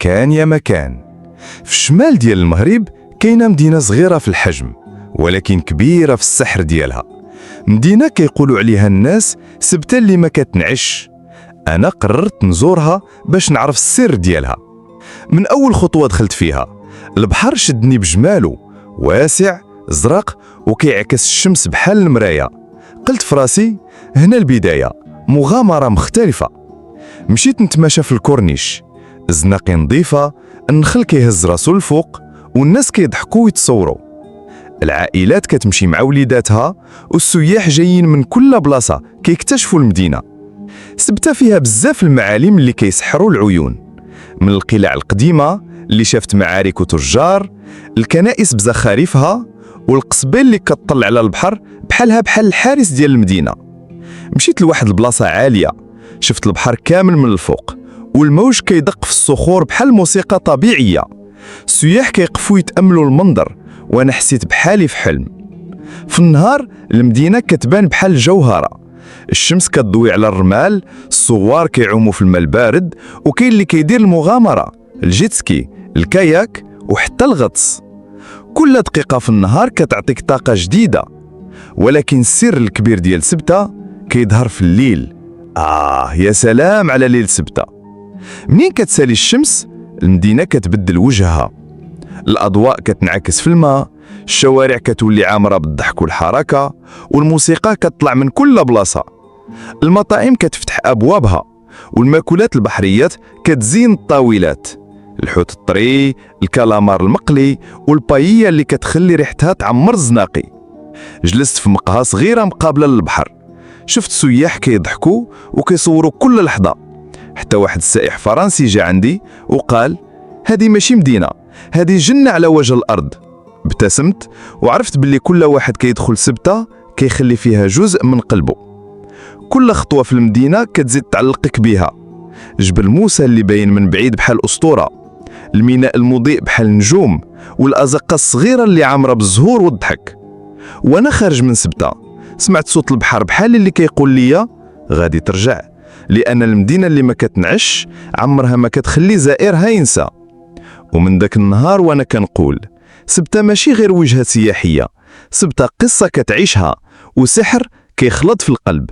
كان يا مكان. في الشمال ديال المغرب كاينه مدينه صغيره في الحجم ولكن كبيره في السحر ديالها. مدينه كيقولوا عليها الناس سبته اللي ما كتنعش. انا قررت نزورها باش نعرف السر ديالها. من اول خطوه دخلت فيها البحر شدني بجماله، واسع زرق وكيعكس الشمس بحال المرايه. قلت فراسي هنا البدايه، مغامره مختلفه. مشيت نتماشى في الكورنيش، الزناقي نظيفه، النخل كيهز راسو الفوق والناس كيضحكوا ويتصوروا. العائلات كتمشي مع وليداتها والسياح جايين من كل بلاصه كيكتشفوا المدينه. سبتها فيها بزاف المعالم اللي كيسحروا العيون، من القلاع القديمه اللي شافت معارك وتجار، الكنائس بزخارفها، والقصبه اللي كتطلع على البحر بحال الحارس ديال المدينه. مشيت لواحد البلاصه عاليه، شفت البحر كامل من الفوق والموج كيدق في الصخور بحال موسيقى طبيعيه. السياح كيقفوا يتاملوا المنظر وانا حسيت بحالي في حلم. في النهار المدينه كتبان بحال جوهره، الشمس كتضوي على الرمال، الصوار كيعوموا في الماء البارد، وكاين اللي كيدير المغامره، الجيتسكي، الكاياك وحتى الغطس. كل دقيقه في النهار كتعطيك طاقه جديده. ولكن السر الكبير ديال سبته كيظهر في الليل. يا سلام على ليل سبته. منين كتسالي الشمس المدينه كتبدل وجهها، الاضواء كتنعكس في الماء، الشوارع كتولي عامره بالضحك والحركه، والموسيقى كتطلع من كل بلاصه. المطاعم كتفتح ابوابها، والمأكولات البحريات كتزين الطاولات، الحوت الطري، الكالامار المقلي، والبايية اللي كتخلي ريحتها تعمر الزناقي. جلست في مقهى صغيره مقابله للبحر، شفت سياح كيضحكوا وكيصوروا كل لحظه. حتى واحد السائح فرنسي جا عندي وقال هذه ماشي مدينه، هذه جنه على وجه الارض. ابتسمت وعرفت باللي كل واحد كيدخل سبته كيخلي فيها جزء من قلبه. كل خطوه في المدينه كتزيد تعلقك بها، جبل موسى اللي باين من بعيد بحال اسطوره، الميناء المضيء بحال النجوم، والازقه الصغيره اللي عامره بالزهور والضحك. وانا خارج من سبته سمعت صوت البحر بحال اللي كيقول لي غادي ترجع، لان المدينه اللي ما كتنعش عمرها ما كتخلي زائرها ينسى. ومن ذاك النهار وانا كنقول سبته ماشي غير وجهه سياحيه، سبته قصه كتعيشها وسحر كيخلط في القلب.